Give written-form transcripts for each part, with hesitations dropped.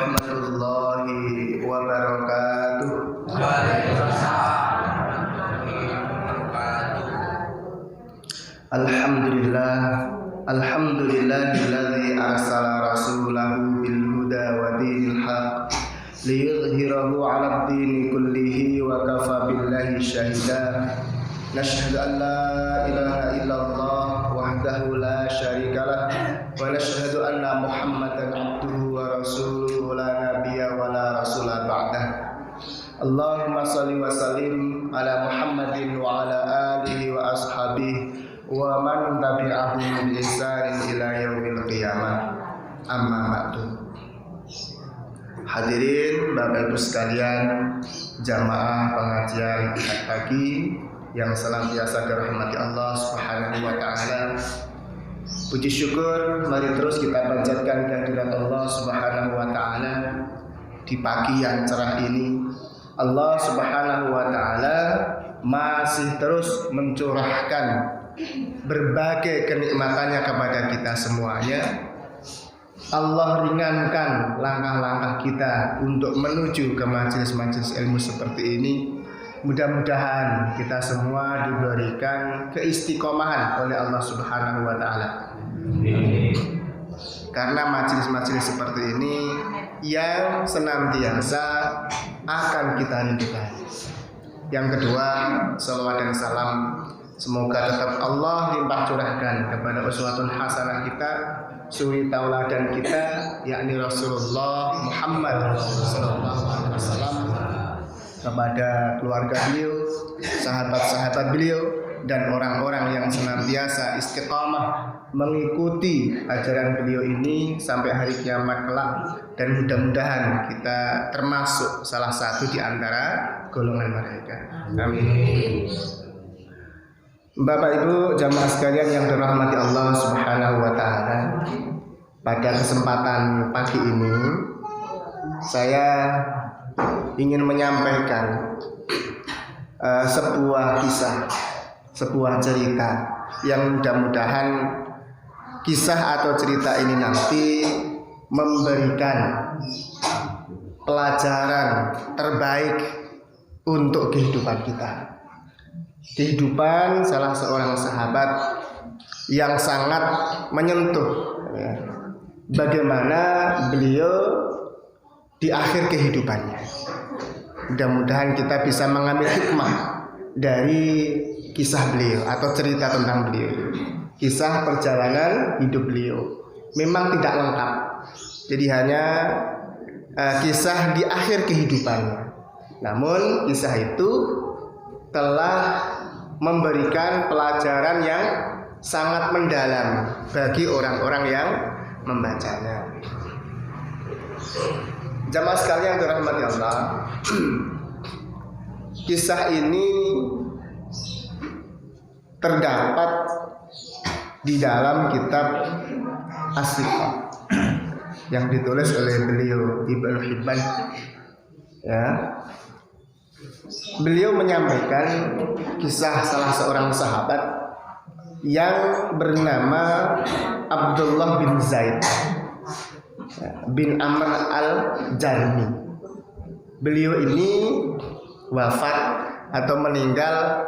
warahmatullahi wabarakatuh. Alhamdulillahilladzi arsala rasulahu bil huda wa dinil haq liyudhhirahu 'alad dini kullihi wa kafa billahi syahida. Nashhadu an la ilaha illallah wahdahu la syarikalah wa nashhadu anna Muhammadan abduhu wa rasuluhu la nabiyya wa la rasula ba'dah. Allahumma shalli wa sallim ala Muhammadin wa ala alihi wa ashabihi wa man tabi'ahum bi ihsanin ila yaumil qiyamah. Amma ba'du. Hadirin Bapak Ibu sekalian, jamaah pengajian Ahad pagi yang senantiasa dirahmati Allah Subhanahu wa taala. Puji syukur mari terus kita panjatkan kehadirat Allah Subhanahu wa taala di pagi yang cerah ini. Allah Subhanahu wa taala masih terus mencurahkan berbagai kenikmatannya kepada kita semuanya. Allah ringankan langkah-langkah kita untuk menuju ke majelis-majelis ilmu seperti ini. Mudah-mudahan kita semua diberikan keistiqomahan oleh Allah Subhanahu wa taala. Karena majelis-majelis seperti ini yang senantiasa akan kita rindukan. Yang kedua, salawat dan salam semoga tetap Allah limpah curahkan kepada uswatun hasanah kita, suri tauladan kita, yakni Rasulullah Muhammad sallallahu alaihi wasallam, kepada keluarga beliau, sahabat-sahabat beliau, dan orang-orang yang senantiasa istiqamah mengikuti ajaran beliau ini sampai hari kiamat kelak. Dan mudah-mudahan kita termasuk salah satu di antara golongan mereka. Amin. Bapak Ibu jamaah sekalian yang dirahmati Allah Subhanahu wa taala, pada kesempatan pagi ini saya ingin menyampaikan sebuah kisah, sebuah cerita yang mudah-mudahan kisah atau cerita ini nanti memberikan pelajaran terbaik untuk kehidupan kita. Kehidupan salah seorang sahabat yang sangat menyentuh bagaimana beliau di akhir kehidupannya. Mudah-mudahan kita bisa mengambil hikmah dari kisah beliau atau cerita tentang beliau. Kisah perjalanan hidup beliau memang tidak lengkap, jadi hanya kisah di akhir kehidupannya. Namun kisah itu telah memberikan pelajaran yang sangat mendalam bagi orang-orang yang membacanya. Jamaah sekalian dirahmati Allah, kisah ini terdapat di dalam kitab As-Siqah yang ditulis oleh beliau Ibnu Hibban. Ya, beliau menyampaikan kisah salah seorang sahabat yang bernama Abdullah bin Zaid bin Amr al-Jarmi. Beliau ini wafat atau meninggal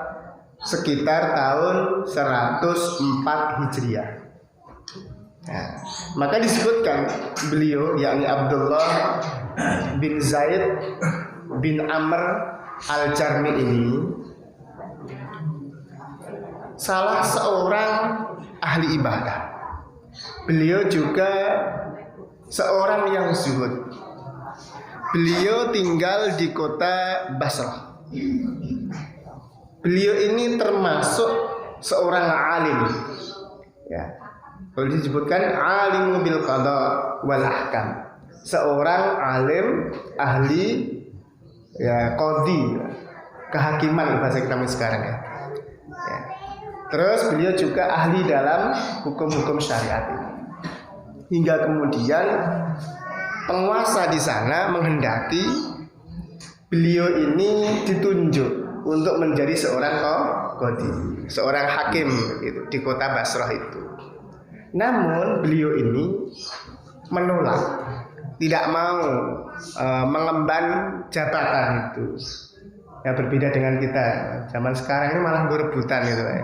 sekitar tahun 104 Hijriah. Nah, maka disebutkan beliau yakni Abdullah bin Zaid bin Amr al-Jarmi ini salah seorang ahli ibadah. Beliau juga seorang yang zuhud. Beliau tinggal di kota Basrah. Beliau ini termasuk seorang alim. Ya, kalau disebutkan alimu bil qada wal ahkam, seorang alim ahli qadhi, kehakiman bahasa kami sekarang ya. Terus beliau juga ahli dalam hukum-hukum syariat ini. Hingga kemudian penguasa di sana menghendaki beliau ini ditunjuk untuk menjadi seorang qadhi, seorang hakim gitu, di kota Basrah itu. Namun beliau ini menolak tidak mau mengemban jabatan itu. Ya berbeda dengan kita. Zaman sekarang ini malah untuk rebutan gitu ya.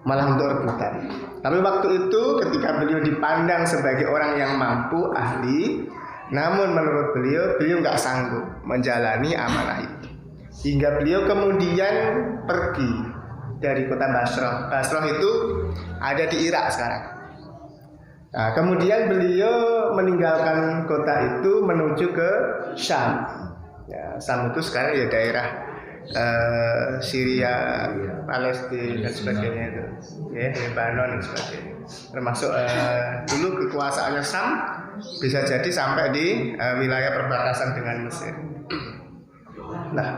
Malah untuk rebutan. Tapi waktu itu ketika beliau dipandang sebagai orang yang mampu, ahli, namun menurut beliau nggak sanggup menjalani amanah itu. Hingga beliau kemudian pergi dari kota Basrah. Basrah itu ada di Irak sekarang. Nah, kemudian beliau meninggalkan kota itu menuju ke Syam. Ya, Syam itu sekarang ya daerah Syria, Palestina dan sebagainya itu, ya, Lebanon dan sebagainya. Termasuk dulu kekuasaannya Syam bisa jadi sampai di wilayah perbatasan dengan Mesir. Nah,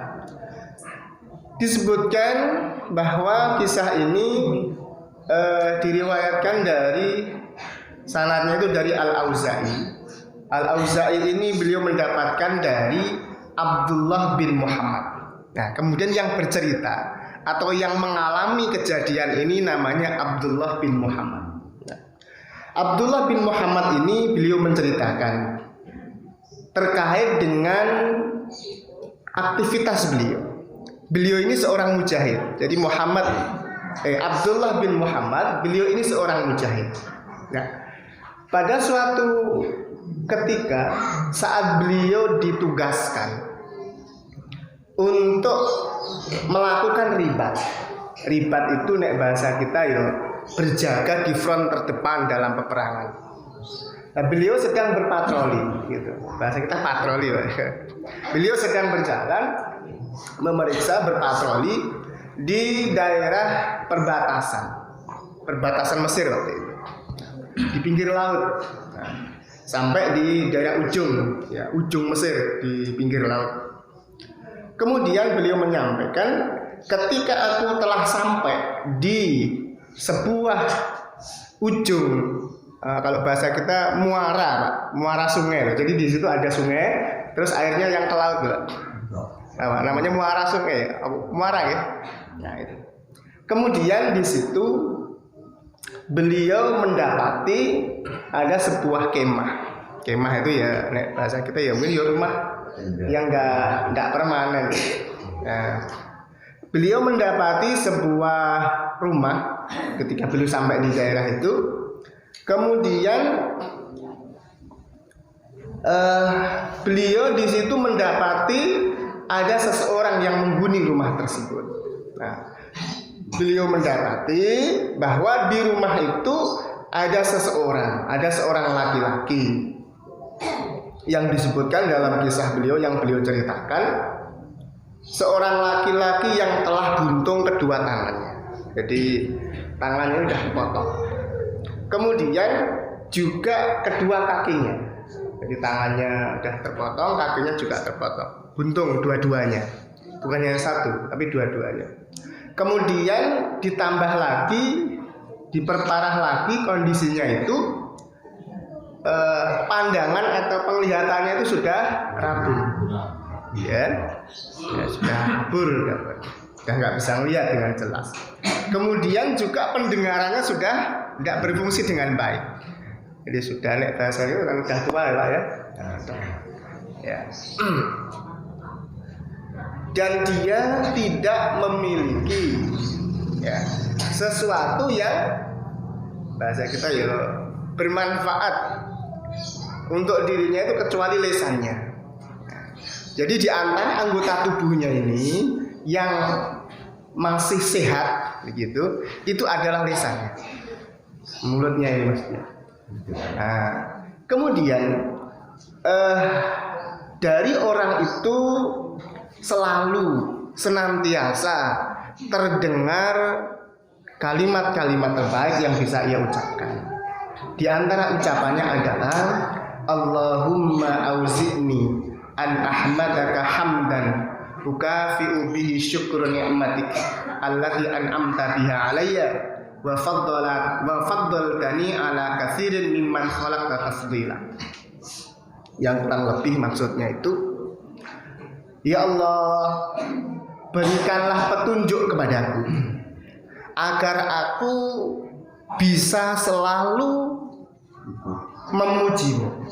disebutkan bahwa kisah ini diriwayatkan dari sanadnya itu dari Al-Auza'i. Al-Auza'i ini beliau mendapatkan dari Abdullah bin Muhammad. Nah, kemudian yang bercerita atau yang mengalami kejadian ini namanya Abdullah bin Muhammad. Nah, Abdullah bin Muhammad ini beliau menceritakan terkait dengan aktivitas beliau. Beliau ini seorang mujahid. Jadi Abdullah bin Muhammad, beliau ini seorang mujahid. Nah, pada suatu ketika saat beliau ditugaskan untuk melakukan ribat. Ribat itu nek bahasa kita ya berjaga di front terdepan dalam peperangan. Nah, beliau sedang berpatroli gitu. Bahasa kita patroli. Beliau sedang berjalan memeriksa berpatroli di daerah perbatasan Mesir waktu itu. Di pinggir laut. Nah, sampai di daerah ujung Mesir di pinggir laut. Kemudian beliau menyampaikan, ketika aku telah sampai di sebuah ujung, kalau bahasa kita muara sungai. Jadi di situ ada sungai, terus airnya yang ke laut, namanya muara sungai, muara ya. Nah, itu. Kemudian di situ beliau mendapati ada sebuah kemah. Kemah itu ya, bahasa kita ya mungkin ya rumah yang nggak permanen. Nah, beliau mendapati sebuah rumah ketika beliau sampai di daerah itu. Kemudian beliau di situ mendapati ada seseorang yang menghuni rumah tersebut. Nah, beliau mendapati bahwa di rumah itu ada seorang laki-laki yang disebutkan dalam kisah beliau yang beliau ceritakan, seorang laki-laki yang telah buntung kedua tangannya. Jadi tangannya sudah dipotong. Kemudian juga kedua kakinya. Jadi tangannya sudah terpotong, kakinya juga terpotong. Buntung dua-duanya. Bukan yang satu, tapi dua-duanya. Kemudian ditambah lagi, diperparah lagi kondisinya itu, pandangan atau penglihatannya itu sudah rapuh, ya sudah kabur, sudah nggak bisa melihat dengan jelas. Kemudian juga pendengarannya sudah tidak berfungsi dengan baik. Jadi sudah bahasanya orang sudah tua ya Pak ya. Ya. Dan dia tidak memiliki sesuatu yang bahasa kita ya bermanfaat untuk dirinya itu kecuali lesannya. Jadi di antara anggota tubuhnya ini yang masih sehat begitu, itu adalah lesannya, mulutnya ini maksudnya. Nah, kemudian dari orang itu selalu senantiasa terdengar kalimat-kalimat terbaik yang bisa ia ucapkan. Di antara ucapannya adalah Allahumma auzi'ni an ahmadaka hamdan ukafi'u bihi syukru ni'matik allati an'amta biha alayya wa faddaltani ala katsirin mimman khalaqta tafdila. Yang kurang lebih maksudnya itu, ya Allah, berikanlah petunjuk kepadaku agar aku bisa selalu memujimu,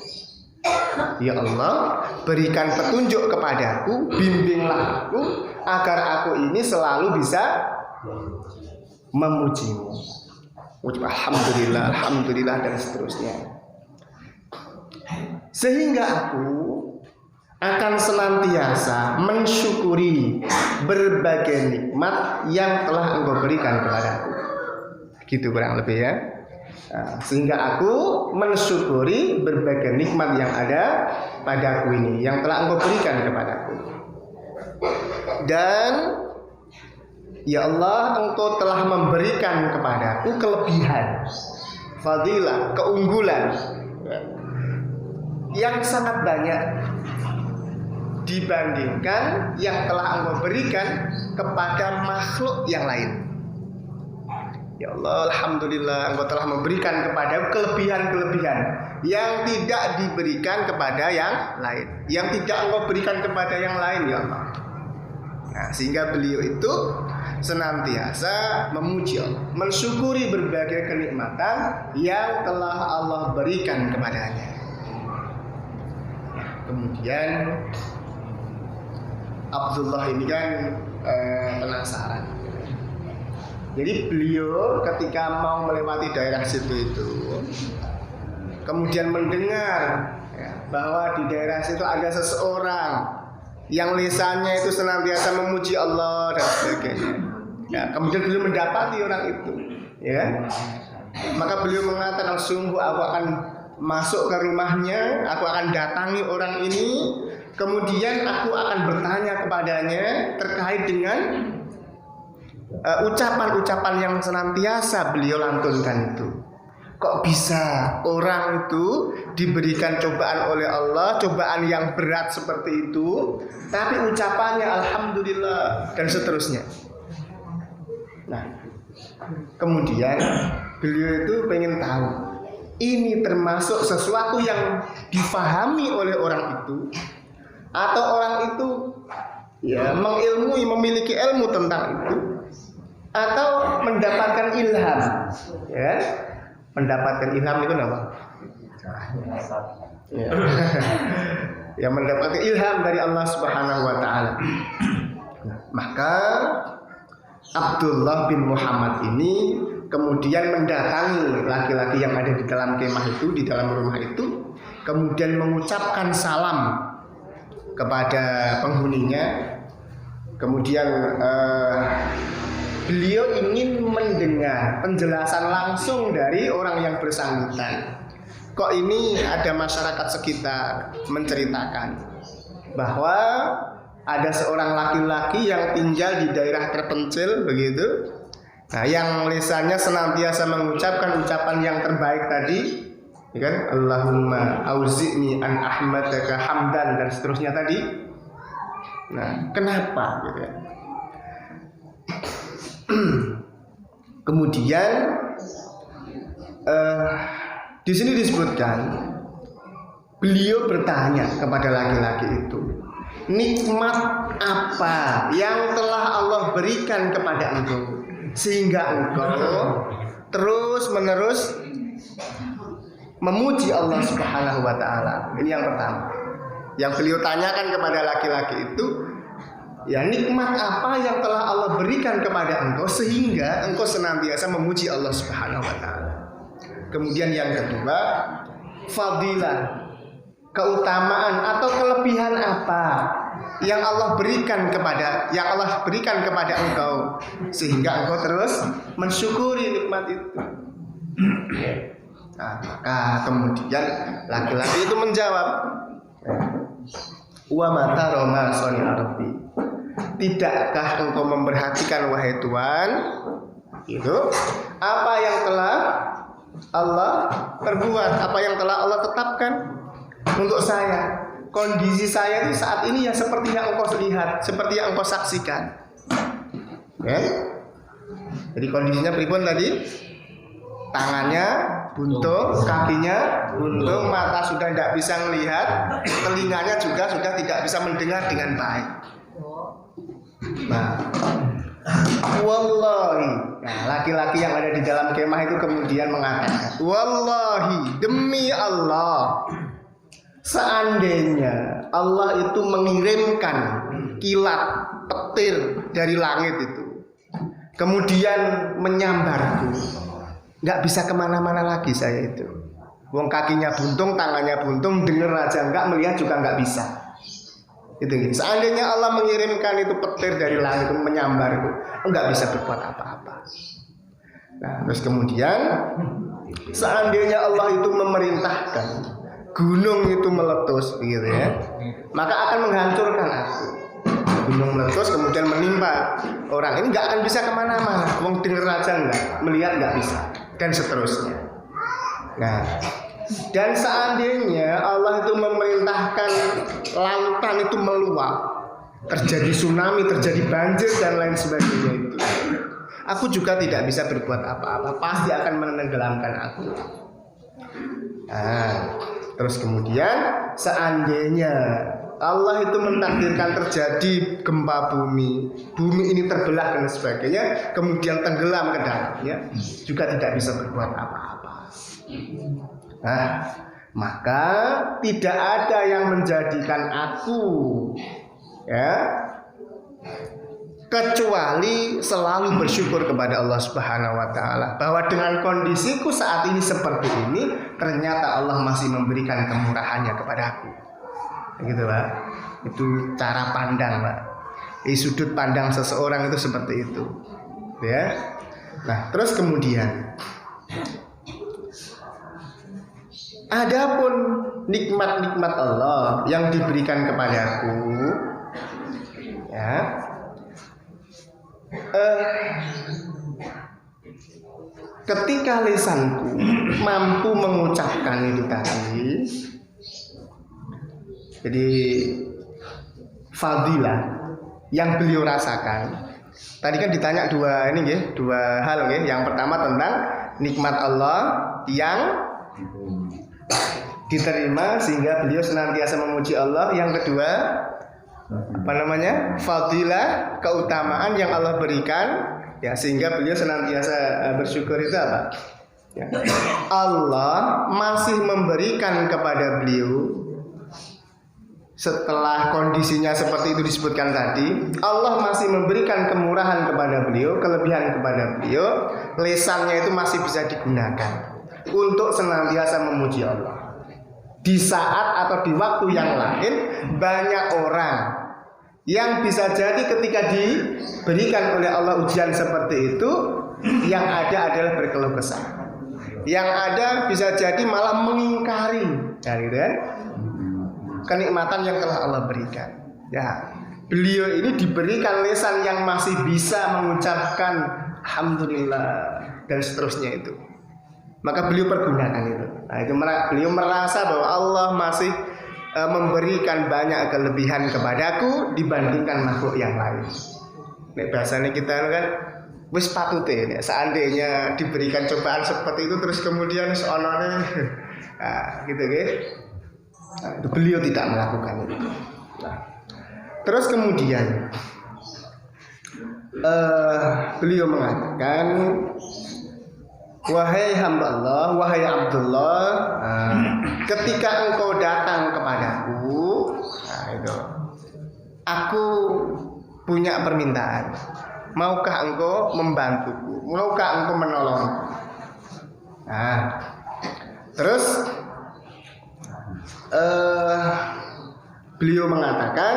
Ya Allah, berikan petunjuk kepadaku, bimbinglah aku agar aku ini selalu bisa memujimu. Alhamdulillah, alhamdulillah dan seterusnya. Sehingga aku akan senantiasa mensyukuri berbagai nikmat yang telah Engkau berikan kepadaku. Gitu kurang lebih ya. Sehingga aku mensyukuri berbagai nikmat yang ada padaku ini, yang telah Engkau berikan kepadaku. Dan ya Allah, Engkau telah memberikan kepadaku kelebihan, fadilah, keunggulan yang sangat banyak dibandingkan yang telah Engkau berikan kepada makhluk yang lain. Ya Allah, alhamdulillah Engkau telah memberikan kepada kelebihan-kelebihan yang tidak diberikan kepada yang lain, yang tidak Engkau berikan kepada yang lain, ya Allah. Nah, sehingga beliau itu senantiasa memuji Allah, mensyukuri berbagai kenikmatan yang telah Allah berikan kepadanya. Kemudian Abdullah ini kan penasaran. Jadi beliau ketika mau melewati daerah situ itu, kemudian mendengar bahwa di daerah situ ada seseorang yang lisannya itu senantiasa memuji Allah dan sebagainya. Ya, kemudian beliau mendapati orang itu, ya. Maka beliau mengatakan, sungguh aku akan masuk ke rumahnya, aku akan datangi orang ini, kemudian aku akan bertanya kepadanya terkait dengan ucapan-ucapan yang senantiasa beliau lantunkan itu. Kok bisa orang itu diberikan cobaan oleh Allah, cobaan yang berat seperti itu, tapi ucapannya alhamdulillah dan seterusnya. Nah, kemudian beliau itu pengen tahu, ini termasuk sesuatu yang difahami oleh orang itu, atau orang itu ya mengilmui, memiliki ilmu tentang itu, atau mendapatkan ilham. Ya, mendapatkan ilham itu apa? Ya. Ya, mendapatkan ilham dari Allah Subhanahu wa taala. Nah, maka Abdullah bin Muhammad ini kemudian mendatangi laki-laki yang ada di dalam kemah itu, di dalam rumah itu, kemudian mengucapkan salam kepada penghuninya. Kemudian beliau ingin mendengar penjelasan langsung dari orang yang bersangkutan. Kok ini ada masyarakat sekitar menceritakan bahwa ada seorang laki-laki yang tinggal di daerah terpencil begitu. Nah, yang lisannya senantiasa mengucapkan ucapan yang terbaik tadi, ya kan? Allahumma auzi'ni an ahmadaka hamdan dan seterusnya tadi. Nah, kenapa gitu ya? Kemudian di sini disebutkan beliau bertanya kepada laki-laki itu, nikmat apa yang telah Allah berikan kepada engkau sehingga engkau terus menerus memuji Allah Subhanahu wa taala. Ini yang pertama yang beliau tanyakan kepada laki-laki itu, ya, nikmat apa yang telah Allah berikan kepada engkau sehingga engkau senantiasa memuji Allah Subhanahu wa taala. Kemudian yang kedua, fadilah, keutamaan atau kelebihan apa yang Allah berikan kepada engkau sehingga engkau terus mensyukuri nikmat itu. Nah, maka kemudian laki-laki itu menjawab, wa mata roma soni arabi, tidakkah engkau memperhatikan wahai Tuhan itu apa yang telah Allah perbuat, apa yang telah Allah tetapkan untuk saya. Kondisi saya itu saat ini ya seperti yang engkau lihat, seperti yang engkau saksikan. Ya? Jadi kondisinya pripun tadi? Tangannya buntung, kakinya buntung, mata sudah tidak bisa melihat, telinganya juga sudah tidak bisa mendengar dengan baik. Nah, wallahi, nah, laki-laki yang ada di dalam kemah itu kemudian mengatakan, wallahi, demi Allah, Seandainya Allah itu mengirimkan kilat petir dari langit itu, kemudian menyambarku, nggak bisa kemana-mana lagi saya itu. Wong kakinya buntung, tangannya buntung, denger aja nggak, melihat juga nggak bisa. Itu. Seandainya Allah mengirimkan itu petir dari langit itu menyambarku, nggak bisa berbuat apa-apa. Nah, terus kemudian seandainya Allah itu memerintahkan gunung itu meletus, gitu ya, maka akan menghancurkan aku. Gunung meletus kemudian menimpa orang ini, nggak akan bisa kemana-mana. Wong denger aja nggak, melihat nggak bisa, dan seterusnya. Nah, dan seandainya Allah itu memerintahkan lautan itu meluap, terjadi tsunami, terjadi banjir dan lain sebagainya itu, aku juga tidak bisa berbuat apa-apa, pasti akan menenggelamkan aku. Nah, terus kemudian seandainya Allah itu mentakdirkan terjadi gempa bumi, bumi ini terbelah dan sebagainya, kemudian tenggelam ke dalamnya, juga tidak bisa berbuat apa-apa. Nah, maka tidak ada yang menjadikan aku, ya, kecuali selalu bersyukur kepada Allah Subhanahu wa taala, bahwa dengan kondisiku saat ini seperti ini, ternyata Allah masih memberikan kemurahannya kepada aku. Gitu, Pak. Itu cara pandang, Pak. Sudut pandang seseorang itu seperti itu. Ya. Nah, terus kemudian adapun nikmat-nikmat Allah yang diberikan kepadaku, ya, ketika lisanku mampu mengucapkan itu tadi, jadi fadilah yang beliau rasakan. Tadi kan ditanya dua hal, yang pertama tentang nikmat Allah yang diterima sehingga beliau senantiasa memuji Allah. Yang kedua, fadilah, keutamaan yang Allah berikan, ya, sehingga beliau senantiasa bersyukur. Itu apa? Ya. Allah masih memberikan kepada beliau, setelah kondisinya seperti itu disebutkan tadi, Allah masih memberikan kemurahan kepada beliau, kelebihan kepada beliau, lisannya itu masih bisa digunakan untuk senantiasa memuji Allah. Di saat atau di waktu yang lain, banyak orang yang bisa jadi ketika diberikan oleh Allah ujian seperti itu, yang ada adalah berkeluh kesah, yang ada bisa jadi malah mengingkari, gitu kan, kenikmatan yang telah Allah berikan. Ya, beliau ini diberikan lisan yang masih bisa mengucapkan alhamdulillah dan seterusnya itu. Maka beliau pergunakan itu. Nah, itu beliau merasa bahwa Allah masih memberikan banyak kelebihan kepadaku dibandingkan makhluk yang lain. Nek bahasanya kita kan wis patute, seandainya diberikan cobaan seperti itu terus kemudian seonone, nah, gitu kan. Nah, itu beliau tidak melakukan itu. Nah, terus kemudian beliau mengatakan, wahai hamba Allah, wahai Abdullah, ketika engkau datang kepadaku, nah itu, aku punya permintaan. Maukah engkau membantuku? Maukah engkau menolongku? Nah, terus beliau mengatakan,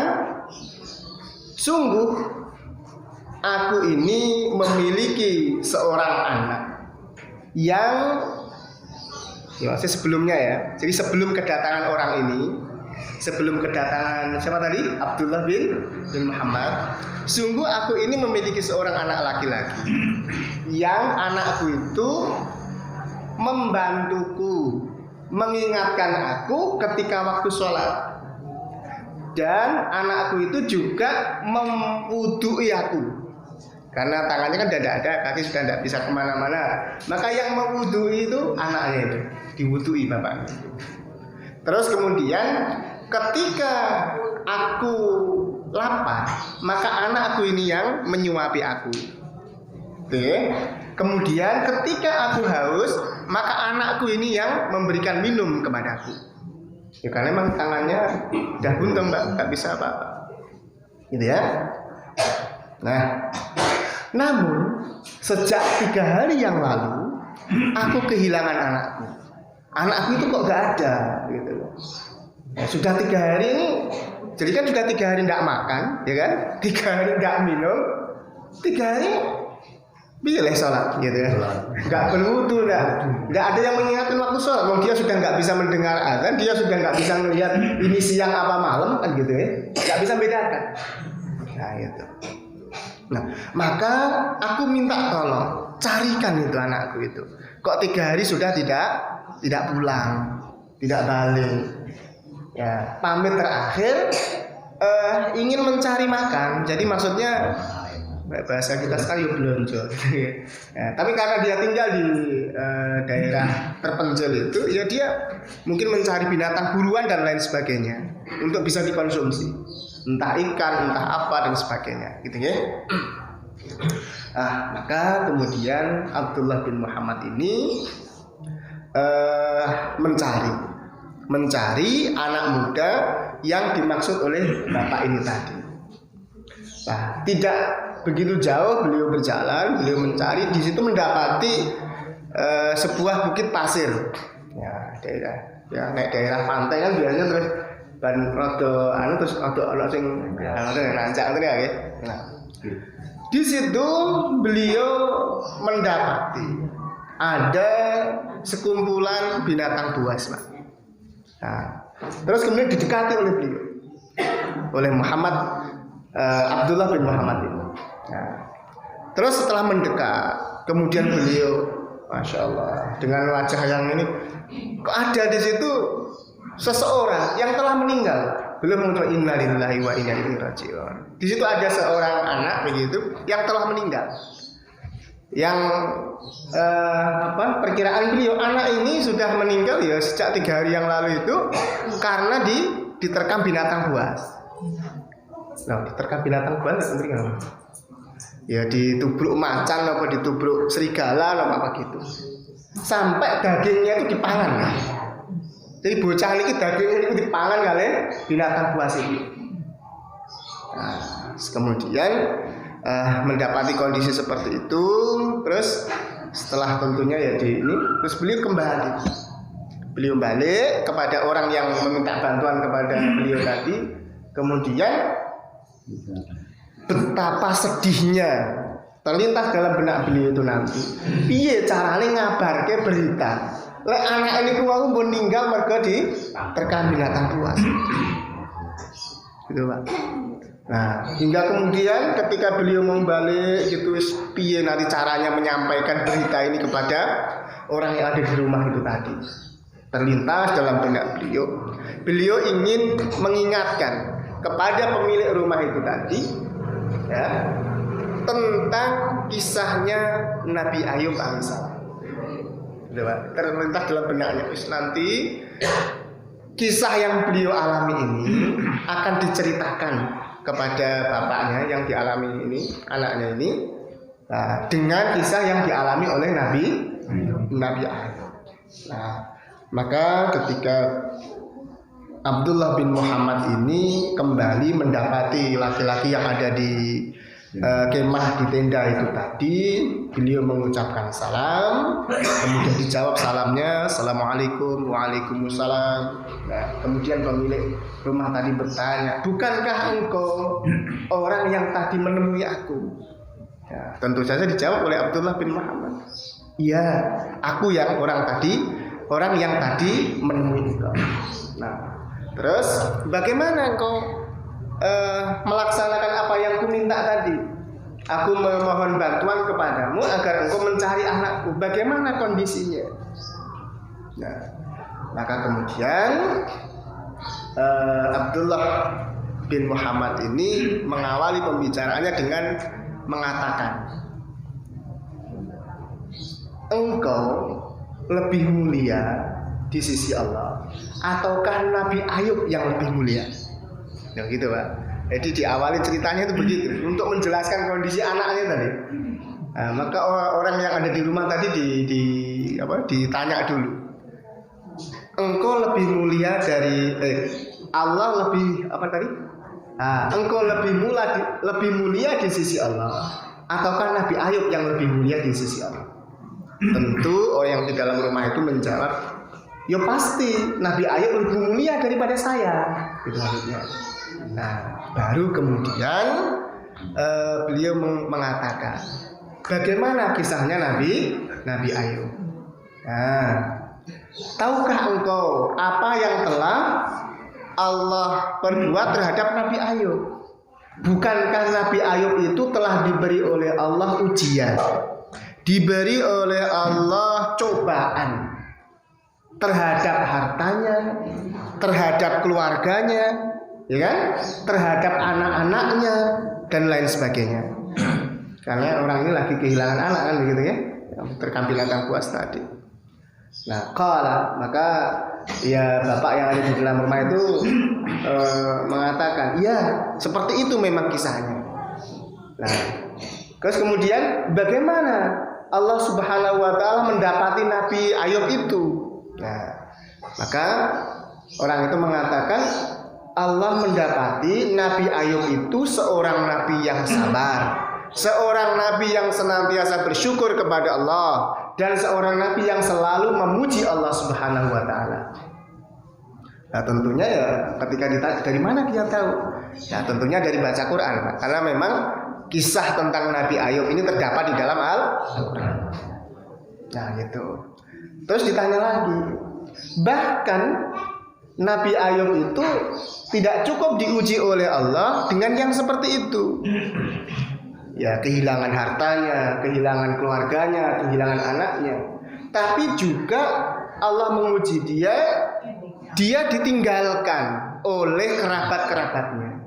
sungguh aku ini memiliki seorang anak yang, ya, sebelumnya, ya, jadi sebelum kedatangan orang ini, sebelum kedatangan siapa tadi? Abdullah bin Muhammad, sungguh aku ini memiliki seorang anak laki-laki yang anakku itu membantuku, mengingatkan aku ketika waktu sholat, dan anakku itu juga memwudui aku, karena tangannya kan tidak ada, kaki sudah tidak bisa kemana-mana. Maka yang mewudui itu anaknya itu, diwudui bapaknya. Terus kemudian ketika aku lapar, maka anakku ini yang menyuapi aku. Oke. Kemudian ketika aku haus, maka anakku ini yang memberikan minum kepadaku. Ya karena memang tangannya udah buntung Mbak, nggak bisa apa-apa. Gitu ya. Nah, namun sejak 3 hari yang lalu aku kehilangan anakku. Anakku itu kok nggak ada, gitu loh. Ya, sudah 3 hari ini, jadi kan sudah 3 hari tidak makan, ya kan? 3 hari tidak minum, 3 hari pilih sholat, gitu ya. Nggak berwudu, nggak ada yang mengingatkan waktu sholat. Kalau dia sudah nggak bisa mendengar azan, dia sudah nggak bisa melihat ini siang apa malam, kan gitu ya. Nggak bisa bedakan. Nah itu. Nah, maka aku minta tolong carikan itu anakku itu. Kok 3 hari sudah tidak pulang, tidak balik. Ya, pamit terakhir ingin mencari makan. Jadi maksudnya bahasa kita sekali belonjo. Ya, tapi karena dia tinggal di daerah terpencil itu, ya dia mungkin mencari binatang buruan dan lain sebagainya untuk bisa dikonsumsi. Entah ikan, entah apa dan sebagainya, gitu ya. Maka kemudian Abdullah bin Muhammad ini mencari anak muda yang dimaksud oleh bapak ini tadi. Nah, tidak begitu jauh beliau berjalan, beliau mencari, di situ mendapati sebuah bukit pasir. Ya, naik daerah pantai kan biasanya terus ban terus ana sing nancak ngono ya. Nah, di situ beliau mendapati ada sekumpulan binatang buas, Pak. Nah, terus kemudian didekati oleh beliau, oleh Abdullah bin Muhammad ini. Nah, terus setelah mendekat, kemudian beliau, masya Allah, dengan wajah yang ini, kok ada di situ seseorang yang telah meninggal. Beliau mengucapkan innalillahi wa inna ilaihi raji'un. Di situ ada seorang anak begitu yang telah meninggal. Yang perkiraan beliau anak ini sudah meninggal ya sejak 3 hari yang lalu itu karena diterkam binatang buas. Nah, diterkam binatang buas nanti kan? Ya ditubruk macan apa ditubruk serigala apa gitu. Sampai dagingnya itu dipangan. Jadi bocah ini dagingnya itu dipangan kali binatang buas itu. Nah, kemudian mendapati kondisi seperti itu, terus setelah tentunya ya terus beliau balik kepada orang yang meminta bantuan kepada beliau tadi. Kemudian betapa sedihnya terlintas dalam benak beliau itu nanti. Piye carane ngabarke berita lek anak ini kuwi pun meninggal mergo diterkam binatang buas. Gitu, Pak. Nah, hingga kemudian ketika beliau mau balik gitu, piye nanti caranya menyampaikan berita ini kepada orang yang ada di rumah itu tadi. Terlintas dalam benak beliau ingin mengingatkan kepada pemilik rumah itu tadi, ya, tentang kisahnya Nabi Ayub alaihissalam. Terlintas dalam benaknya, nanti kisah yang beliau alami ini akan diceritakan kepada bapaknya yang dialami ini, anaknya ini, dengan kisah yang dialami oleh Nabi Ayub. Nah, maka ketika Abdullah bin Muhammad ini kembali mendapati laki-laki yang ada di kemah di tenda itu tadi, beliau mengucapkan salam, kemudian dijawab salamnya, assalamualaikum, waalaikumsalam. Nah, kemudian pemilik rumah tadi bertanya, bukankah engkau orang yang tadi menemui aku? Ya, tentu saja dijawab oleh Abdullah bin Muhammad. Iya, aku yang orang yang tadi menemui engkau. Nah, terus bagaimana engkau melaksanakan apa yang ku minta tadi? Aku memohon bantuan kepadamu agar engkau mencari anakku. Bagaimana kondisinya? Nah, maka kemudian Abdullah bin Muhammad ini mengawali pembicaraannya dengan mengatakan, engkau lebih mulia di sisi Allah ataukah Nabi Ayub yang lebih mulia? Ya gitu, Pak. Jadi diawali ceritanya itu begitu untuk menjelaskan kondisi anaknya tadi. Nah, maka orang yang ada di rumah tadi ditanya dulu. engkau lebih mulia dari Allah lebih apa tadi? Engkau lebih mulia di sisi Allah ataukah Nabi Ayub yang lebih mulia di sisi Allah? Tentu orang yang di dalam rumah itu menjawab, ya pasti Nabi Ayub lebih mulia daripada saya, gitu maksudnya. Nah, baru kemudian beliau mengatakan, bagaimana kisahnya Nabi Ayub? Nah, tahukah engkau apa yang telah Allah perbuat terhadap Nabi Ayub? Bukankah Nabi Ayub itu telah diberi oleh Allah ujian, diberi oleh Allah cobaan terhadap hartanya, terhadap keluarganya, ya kan? Terhadap anak-anaknya dan lain sebagainya. Karena orang ini lagi kehilangan anak kan begitu ya, terkampilan puas tadi. Nah, maka ya bapak yang ada di dalam rumah itu mengatakan, iya seperti itu memang kisahnya. Nah, terus kemudian bagaimana Allah Subhanahu Wa Taala mendapati Nabi Ayub itu? Nah, maka orang itu mengatakan Allah mendapati Nabi Ayub itu seorang nabi yang sabar, seorang nabi yang senantiasa bersyukur kepada Allah, dan seorang nabi yang selalu memuji Allah Subhanahu Wa Taala. Nah, tentunya ya ketika ditanya dari mana dia tahu? Ya tentunya dari baca Quran, karena memang kisah tentang Nabi Ayub ini terdapat di dalam Al-Quran. Nah gitu. Terus ditanya lagi, bahkan Nabi Ayub itu tidak cukup diuji oleh Allah dengan yang seperti itu. Ya kehilangan hartanya, kehilangan keluarganya, kehilangan anaknya. Tapi juga Allah menguji dia ditinggalkan oleh kerabat-kerabatnya.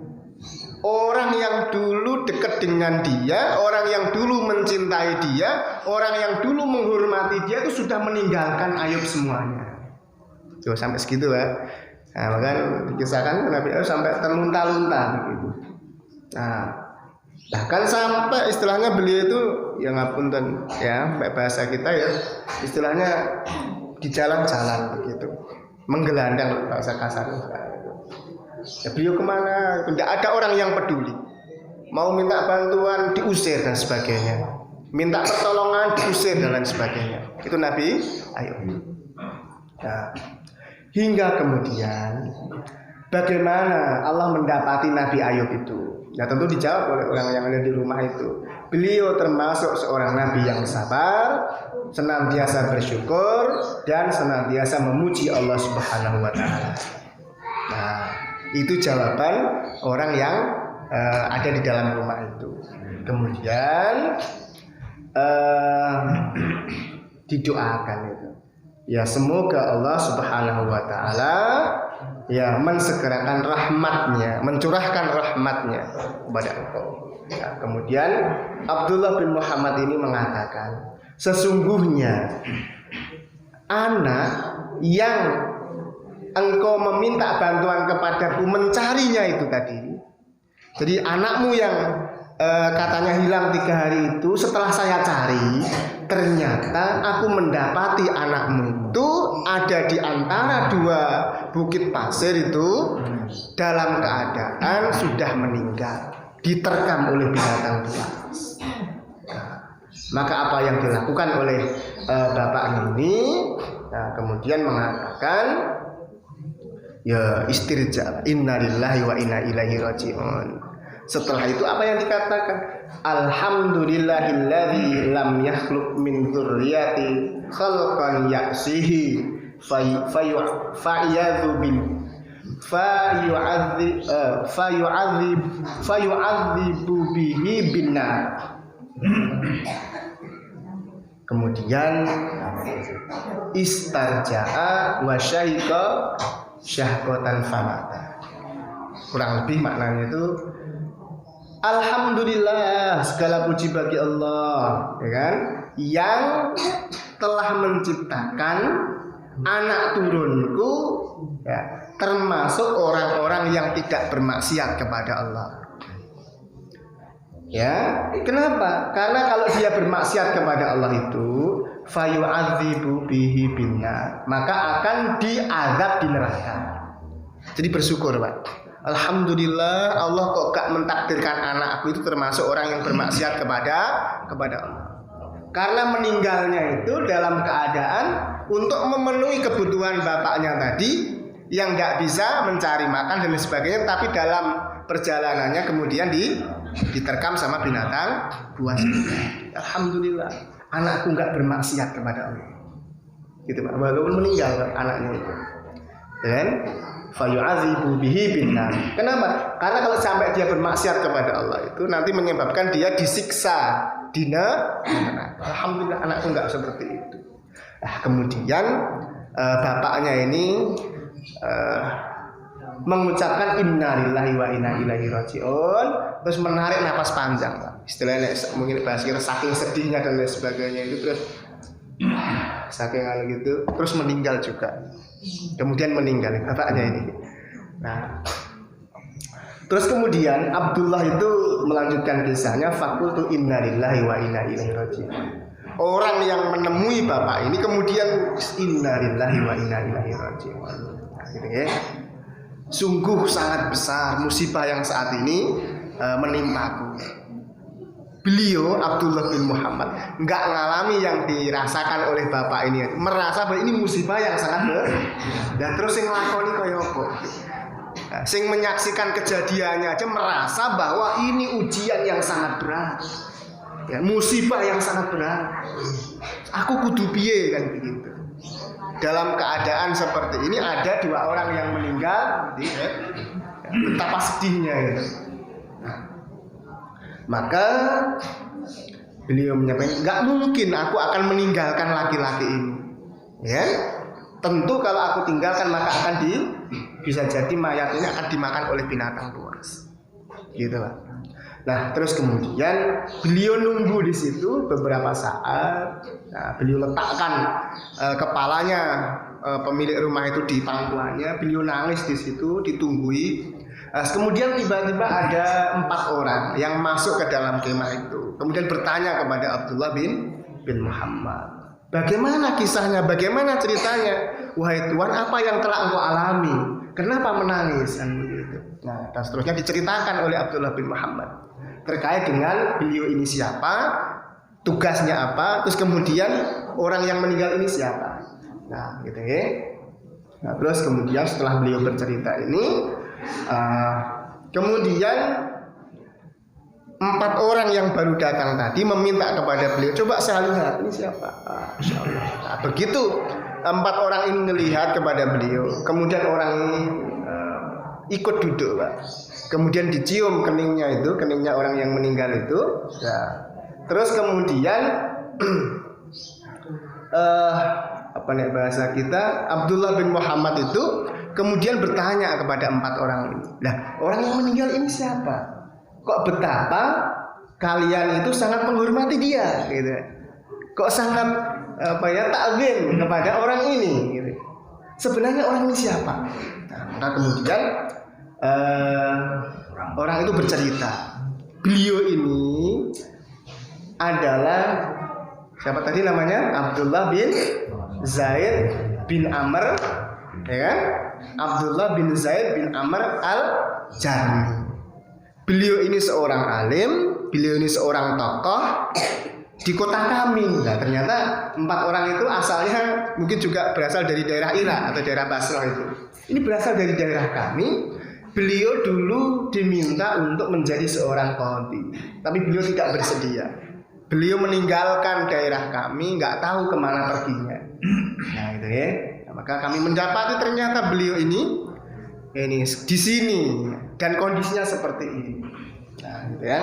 Orang yang dulu dekat dengan dia, orang yang dulu mencintai dia, orang yang dulu menghormati dia itu sudah meninggalkan Ayub semuanya. Tuh sampai segitu ya. Nah, bahkan dikisahkan Nabi Ayub sampai terlunta-lunta begitu. Nah, bahkan sampai istilahnya beliau itu ya ngapunten ya, bahasa kita ya, istilahnya di jalan-jalan begitu, menggelandang bahasa kasar. Ya, beliau kemana? Tidak ada orang yang peduli. Mau minta bantuan diusir dan sebagainya, minta pertolongan diusir dan lain sebagainya. Itu Nabi Ayub. Nah, hingga kemudian bagaimana Allah mendapati Nabi Ayub itu? Ya tentu dijawab oleh orang yang ada di rumah itu. Beliau termasuk seorang nabi yang sabar, senantiasa bersyukur dan senantiasa memuji Allah Subhanahu Wa Taala. Nah, itu jawaban orang yang ada di dalam rumah itu. Kemudian didoakan itu. Ya semoga Allah Subhanahu Wa Taala ya mensegerakan rahmatnya, mencurahkan rahmatnya kepada engkau. Ya, kemudian Abdullah bin Muhammad ini mengatakan, sesungguhnya anak yang engkau meminta bantuan kepadaku mencarinya itu tadi. Jadi anakmu yang katanya hilang 3 hari itu, setelah saya cari ternyata aku mendapati anakmu itu ada di antara 2 bukit pasir itu dalam keadaan sudah meninggal, diterkam oleh binatang buas. Maka apa yang dilakukan oleh bapak ini? Nah, kemudian mengatakan, ya istirja, innalillahi wa inna ilaihi rajiun. Setelah itu apa yang dikatakan? Alhamdulillahilladzi lam yakhluq min dzurriyyati khalqan ya'sihi fayu'adzibu bihi binnar. Kemudian istarja'a wa syahiqa syahqatan famata. Kurang lebih maknanya itu, alhamdulillah, segala puji bagi Allah, ya kan, yang telah menciptakan anak turunku, ya, termasuk orang-orang yang tidak bermaksiat kepada Allah. Ya, kenapa? Karena kalau dia bermaksiat kepada Allah itu fayu'adzibu bihi binnar, maka akan diazab di neraka. Jadi bersyukur, Pak. Alhamdulillah Allah kok gak mentakdirkan anakku itu termasuk orang yang bermaksiat kepada Allah. Karena meninggalnya itu dalam keadaan untuk memenuhi kebutuhan bapaknya tadi yang gak bisa mencari makan dan sebagainya, tapi dalam perjalanannya kemudian diterkam sama binatang buas. Alhamdulillah anakku gak bermaksiat kepada Allah. Gitu, Pak. Walaupun meninggal anaknya itu. Dan fayu'adzibu bihi binnar. Kenapa? Karena kalau sampai dia bermaksiat kepada Allah itu nanti menyebabkan dia disiksa di neraka. Alhamdulillah anakku enggak seperti itu. Nah, kemudian bapaknya ini mengucapkan innalillahi wa inna ilaihi raji'un, terus menarik napas panjang, Pak. Istilahnya mungkin bahasa kita saking sedihnya dan lain sebagainya itu, terus saking hal gitu terus meninggal juga. Kemudian meninggal bapaknya ini. Nah, terus kemudian Abdullah itu melanjutkan kisahnya, fakultu innalillahi wa inna ilaihi raji'un. Orang yang menemui bapak ini kemudian innalillahi wa inna ilaihi raji'un. Nah, gitu ya. Sungguh sangat besar musibah yang saat ini menimpaku. Beliau Abdullah bin Muhammad nggak ngalami yang dirasakan oleh bapak ini, merasa bahwa ini musibah yang sangat berat. Dan terus yang ngelakoni kaya apa? Nah, sing menyaksikan kejadiannya aja merasa bahwa ini ujian yang sangat berat, ya, musibah yang sangat berat. Aku kudu piye kan begitu. Dalam keadaan seperti ini ada dua orang yang meninggal, ya, betapa sedihnya itu. Maka beliau menyampaikan, nggak mungkin aku akan meninggalkan laki-laki ini. Ya, tentu kalau aku tinggalkan maka akan bisa jadi mayat ini akan dimakan oleh binatang buas. Gitu lah. Nah, terus kemudian beliau nunggu di situ beberapa saat. Nah, beliau letakkan kepalanya pemilik rumah itu di pangkuannya. Beliau nangis di situ, ditunggui. Kemudian tiba-tiba ada 4 orang yang masuk ke dalam kemah itu. Kemudian bertanya kepada Abdullah bin Muhammad, bagaimana kisahnya, bagaimana ceritanya? Wahai Tuhan, apa yang telah engkau alami? Kenapa menangis? Dan begitu. Nah, dan seterusnya diceritakan oleh Abdullah bin Muhammad terkait dengan beliau ini siapa, tugasnya apa, terus kemudian orang yang meninggal ini siapa. Nah, gitu ya. Nah, terus kemudian setelah beliau bercerita ini, kemudian 4 orang yang baru datang tadi meminta kepada beliau, coba saya lihat ini siapa. Masya Allah. Nah, begitu 4 orang ini melihat kepada beliau, kemudian orang ini ikut duduk, Pak. Kemudian dicium keningnya itu, keningnya orang yang meninggal itu. Ya. Terus kemudian apa nih bahasa kita, Abdullah bin Muhammad itu kemudian bertanya kepada 4 orang ini, lah orang yang meninggal ini siapa? Kok betapa kalian itu sangat menghormati dia, gitu. Kok sangat takzim kepada orang ini, gitu. Sebenarnya orang ini siapa? Nah, maka kemudian orang itu bercerita, beliau ini adalah siapa tadi namanya? Abdullah bin Zaid bin Amr, ya kan? Abdullah bin Zaid bin Amr al-Jarmi. Beliau ini seorang alim, beliau ini seorang tokoh di kota kami. Nah, ternyata 4 orang itu asalnya mungkin juga berasal dari daerah Irak atau daerah Basrah itu. Ini berasal dari daerah kami. Beliau dulu diminta untuk menjadi seorang qadhi, tapi beliau tidak bersedia. Beliau meninggalkan daerah kami, nggak tahu kemana perginya. Nah, itu ya. Maka kami mendapati ternyata beliau ini di sini dan kondisinya seperti ini. Nah, gitu ya.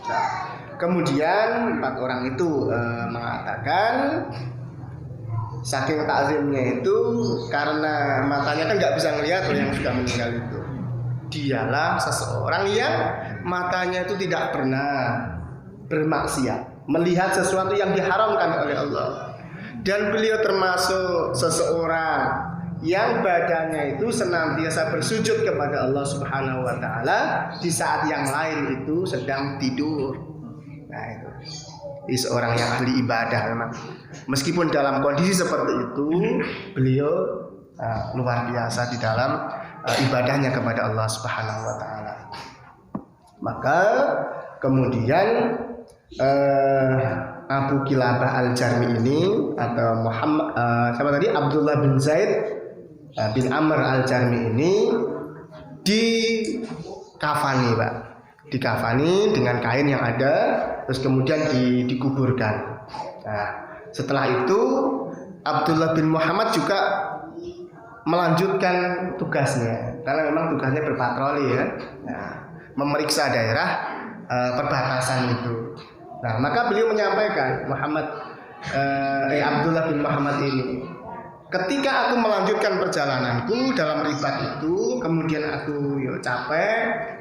Nah, kemudian 4 orang itu mengatakan saking takzimnya itu karena matanya kan nggak bisa melihat yang sudah meninggal itu. Dialah seseorang yang matanya itu tidak pernah bermaksiat, melihat sesuatu yang diharamkan oleh Allah. Dan beliau termasuk seseorang yang badannya itu senantiasa bersujud kepada Allah Subhanahu wa taala di saat yang lain itu sedang tidur. Nah, itu. seorang yang ahli ibadah memang. Meskipun dalam kondisi seperti itu, beliau luar biasa di dalam ibadahnya kepada Allah Subhanahu wa taala. Maka kemudian Abu Kilabah Al-Jarmi ini atau Abdullah bin Zaid bin Amr Al-Jarmi ini dikafani, Pak. Dikafani dengan kain yang ada, terus kemudian dikuburkan. Nah, setelah itu Abdullah bin Muhammad juga melanjutkan tugasnya, karena memang tugasnya berpatroli ya. Nah, memeriksa daerah perbatasan itu. Nah, maka beliau menyampaikan Abdullah bin Muhammad ini, ketika aku melanjutkan perjalananku dalam ribat itu, kemudian aku capek,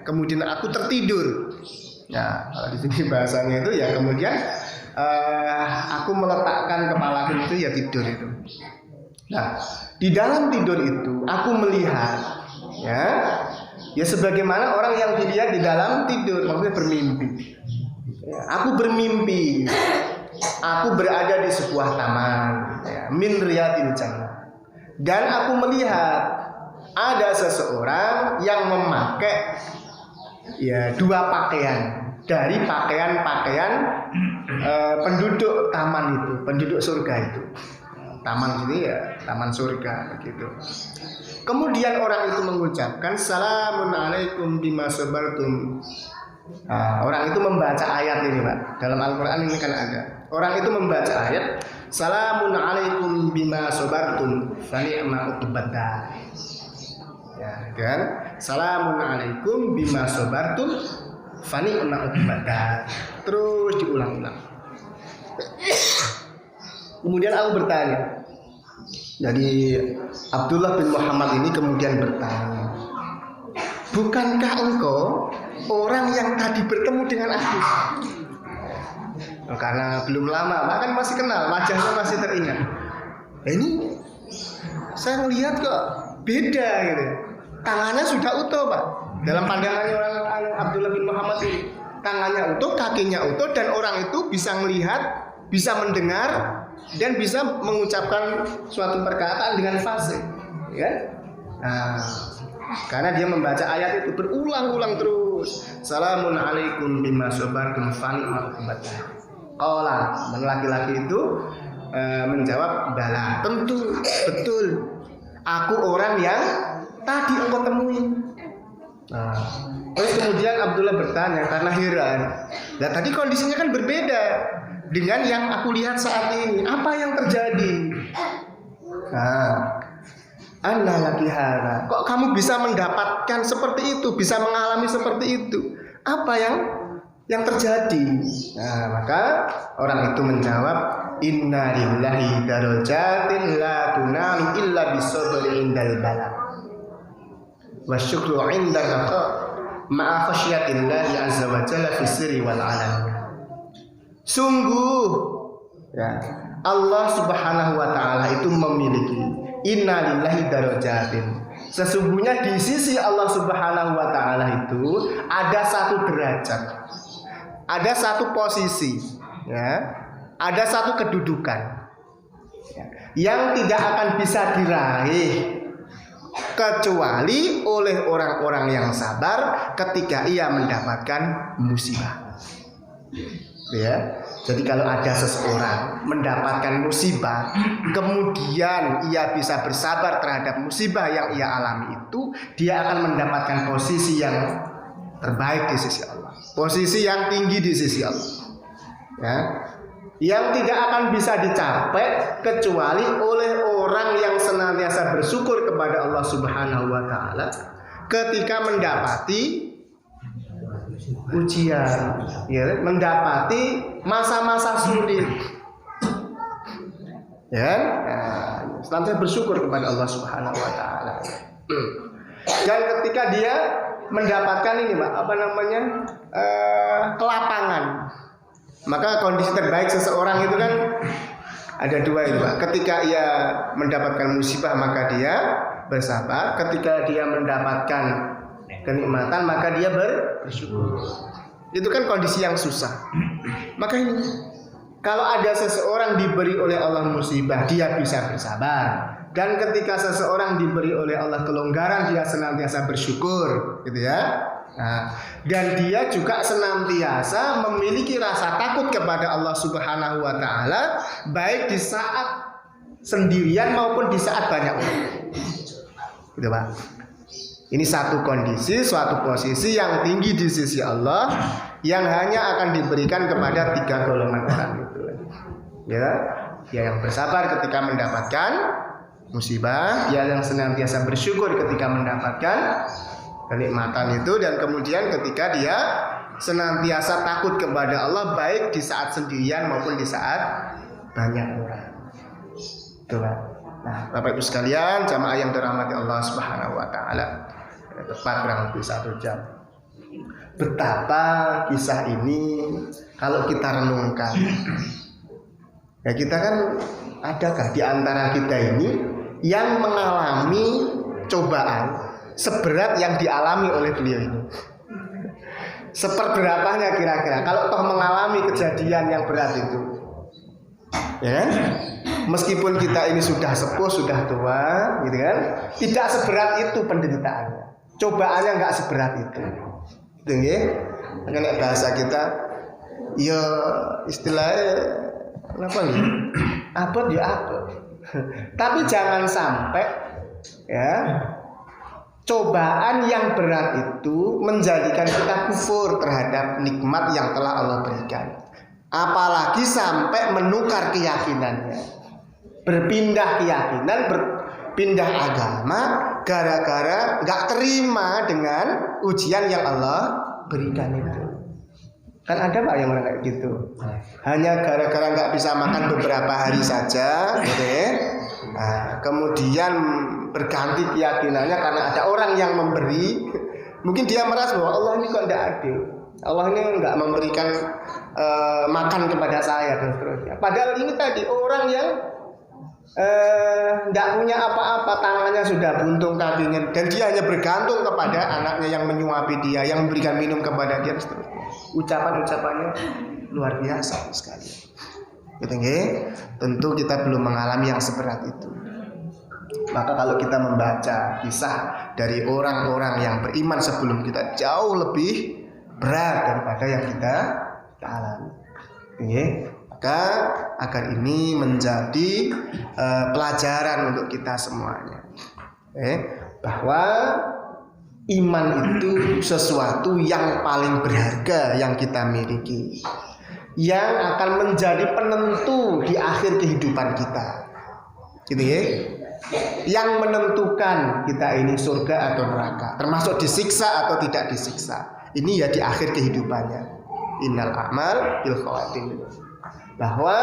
kemudian aku tertidur. Nah, kalau di sini bahasanya itu ya kemudian aku meletakkan kepalaku itu ya tidur itu. Nah, di dalam tidur itu aku melihat ya sebagaimana orang yang dilihat di dalam tidur, maksudnya bermimpi. Aku bermimpi, aku berada di sebuah taman, min riyadil jannah, dan aku melihat ada seseorang yang memakai dua pakaian dari pakaian-pakaian penduduk taman itu, penduduk surga itu. Taman ini ya taman surga begitu. Kemudian orang itu mengucapkan salamun alaikum bima sabartum. Orang itu membaca ayat ini, Pak. Dalam Al-Qur'an ini kan ada. Orang itu membaca ayat salamun alaikum bima sabartum fa ni'ma uqbadar. Ya, kan? Salamun alaikum bima sabartum fa ni'ma uqbadar. Terus diulang-ulang. Kemudian aku bertanya. Jadi Abdullah bin Muhammad ini kemudian bertanya, bukankah engkau orang yang tadi bertemu dengan aku? Karena belum lama, bahkan masih kenal, wajahnya masih teringat. Ini saya melihat kok beda gitu. Tangannya sudah utuh, Pak. Dalam pandangannya orang Abdullah bin Muhammad ini, tangannya utuh, kakinya utuh, dan orang itu bisa melihat, bisa mendengar, dan bisa mengucapkan suatu perkataan dengan fasih, ya. Nah, karena dia membaca ayat itu berulang-ulang terus. Salamun alaikum bima sabartum fa ni'ma uqbadar. Qala, laki-laki itu menjawab, bala, tentu, betul. Aku orang yang tadi engkau temui. Nah, terus kemudian Abdullah bertanya karena heran. Nah, tadi kondisinya kan berbeda dengan yang aku lihat saat ini. Apa yang terjadi? Anna laki hara. Kok kamu bisa mendapatkan seperti itu, bisa mengalami seperti itu? Apa yang terjadi? Nah, maka orang itu menjawab, inna lillahi darajatin la tunalu illa bisabri indal bala wa syukru inda raqa ma'a khasyatillahi azza wa jalla fi sirri wal alam. Sungguh Allah Subhanahu wa taala itu memiliki innalillahi darajatin. Sesungguhnya di sisi Allah Subhanahu wa taala itu ada satu derajat. Ada satu posisi, ada satu kedudukan yang tidak akan bisa diraih kecuali oleh orang-orang yang sabar ketika ia mendapatkan musibah. Ya, jadi kalau ada seseorang mendapatkan musibah, kemudian ia bisa bersabar terhadap musibah yang ia alami itu, dia akan mendapatkan posisi yang terbaik di sisi Allah, posisi yang tinggi di sisi Allah, ya, yang tidak akan bisa dicapai kecuali oleh orang yang senantiasa bersyukur kepada Allah Subhanahu wa taala ketika mendapati ujian, ya, mendapati masa-masa sulit, ya, senantiasa bersyukur kepada Allah Subhanahu wa taala. Dan ketika dia mendapatkan ini, Pak, kelapangan, maka kondisi terbaik seseorang itu kan ada dua itu, Pak. Ketika ia mendapatkan musibah maka dia bersabar, ketika dia mendapatkan kenikmatan maka dia bersyukur. Itu kan kondisi yang susah. Maka ini Kalau ada seseorang diberi oleh Allah musibah, dia bisa bersabar. Dan ketika seseorang diberi oleh Allah kelonggaran, dia senantiasa bersyukur, gitu ya. Nah, dan dia juga senantiasa memiliki rasa takut kepada Allah Subhanahu wa taala, baik di saat sendirian maupun di saat banyak orang. Gitu, Pak. Ini satu kondisi, suatu posisi yang tinggi di sisi Allah, yang hanya akan diberikan kepada 3 golongan orang itu. Ya, dia yang bersabar ketika mendapatkan musibah, dia yang senantiasa bersyukur ketika mendapatkan kenikmatan itu, dan kemudian ketika dia senantiasa takut kepada Allah, baik di saat sendirian maupun di saat banyak orang. Itulah. Nah, Bapak Ibu sekalian, jamaah yang dirahmati Allah Subhanahu wa taala, tepat kurang lebih 1 jam. Betapa kisah ini kalau kita renungkan, ya kita kan, adakah di antara kita ini yang mengalami cobaan seberat yang dialami oleh beliau ini? Seperberapanya kira-kira kalau toh mengalami kejadian yang berat itu, ya kan? Meskipun kita ini sudah sepuh, sudah tua, gitu kan, tidak seberat itu penderitaannya, cobaannya nggak seberat itu, gitu ya. Dengan bahasa kita, ya istilahnya apa nih? Abot ya abot. Tapi jangan sampai ya cobaan yang berat itu menjadikan kita kufur terhadap nikmat yang telah Allah berikan. Apalagi sampai menukar keyakinannya, berpindah keyakinan, berpindah agama gara-gara nggak terima dengan ujian yang Allah berikan itu. Kan ada Pak yang orang kayak gitu, hanya gara-gara nggak bisa makan beberapa hari saja, gitu ya. Nah, kemudian berganti keyakinannya karena ada orang yang memberi. Mungkin dia merasa bahwa Allah ini kok tidak adil, Allah ini nggak memberikan makan kepada saya dan seterusnya. Padahal ini tadi orang yang tidak punya apa-apa, tangannya sudah buntung kakinya, dan dia hanya bergantung kepada anaknya yang menyuapi dia, yang memberikan minum kepada dia, dan seterusnya. Ucapan-ucapannya luar biasa sekali. Gitu, tentu kita belum mengalami yang seberat itu. Maka kalau kita membaca kisah dari orang-orang yang beriman sebelum kita, jauh lebih berat daripada yang kita alami. Maka agar ini menjadi pelajaran untuk kita semuanya, bahwa iman itu sesuatu yang paling berharga yang kita miliki, yang akan menjadi penentu di akhir kehidupan kita, gitu ya. Yang menentukan kita ini surga atau neraka, termasuk disiksa atau tidak disiksa. Ini ya di akhir kehidupannya. Innal a'mal bil khawatim. Bahwa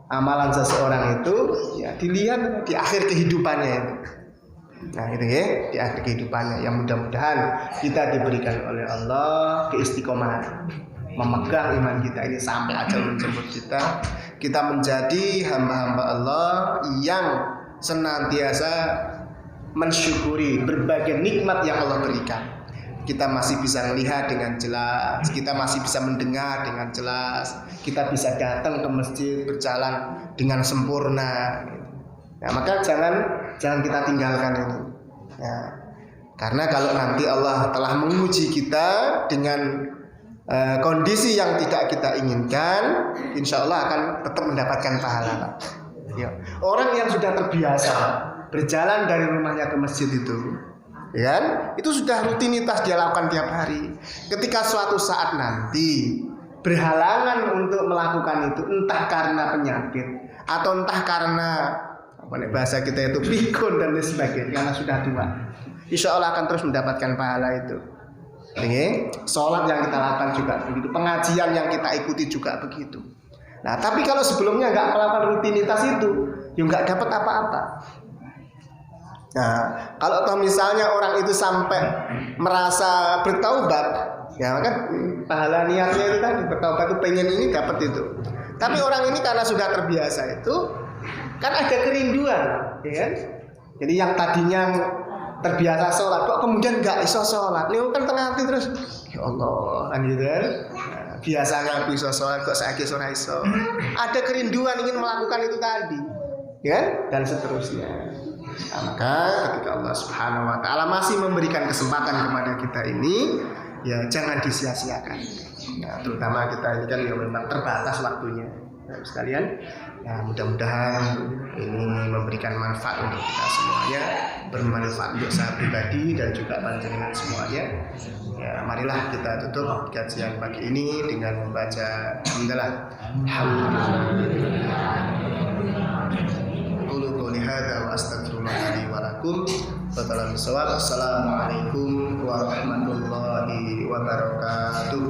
amalan seseorang itu ya dilihat di akhir kehidupannya itu. Nah itu ya, di akhir kehidupannya. Yang mudah-mudahan kita diberikan oleh Allah keistiqomahan, memegang iman kita ini sampai ajal menjemput kita. Kita menjadi hamba-hamba Allah yang senantiasa mensyukuri berbagai nikmat yang Allah berikan. Kita masih bisa melihat dengan jelas, kita masih bisa mendengar dengan jelas, kita bisa datang ke masjid, berjalan dengan sempurna. Nah, maka jangan kita tinggalkan ini. Ya. Karena kalau nanti Allah telah menguji kita dengan kondisi yang tidak kita inginkan, insya Allah akan tetap mendapatkan pahala. Ya. Orang yang sudah terbiasa berjalan dari rumahnya ke masjid itu, ya, itu sudah rutinitas dia lakukan tiap hari. Ketika suatu saat nanti berhalangan untuk melakukan itu, entah karena penyakit atau entah karena bahasa kita itu pikun dan lain sebagainya, karena sudah tua, insya Allah akan terus mendapatkan pahala itu. Ini sholat yang kita lakukan juga begitu, pengajian yang kita ikuti juga begitu. Nah, tapi kalau sebelumnya nggak melakukan rutinitas itu, ya nggak dapat apa-apa. Nah, kalau toh misalnya orang itu sampai merasa bertaubat, ya maka pahala niatnya itu tadi bertaubat itu pengen ini dapat itu. Tapi orang ini karena sudah terbiasa itu, kan ada kerinduan, ya kan? Jadi yang tadinya terbiasa sholat, kok kemudian nggak iso sholat, ini kan nanti terus, ya Allah, kan gitu kan? biasanya bisa sholat kok saiki ora iso. Ada kerinduan ingin melakukan itu tadi, ya, dan seterusnya. Nah, maka ketika Allah Subhanahu wa taala masih memberikan kesempatan kepada kita ini, ya jangan disia-siakan. Nah, terutama kita ini kan ya memang terbatas waktunya. Nah, sekalian, ya mudah-mudahan ini memberikan manfaat untuk kita semuanya, bermanfaat untuk saya pribadi dan juga panjenengan semuanya. Ya, marilah kita tutup kajian pagi ini dengan membaca Assalamualaikum warahmatullahi wabarakatuh.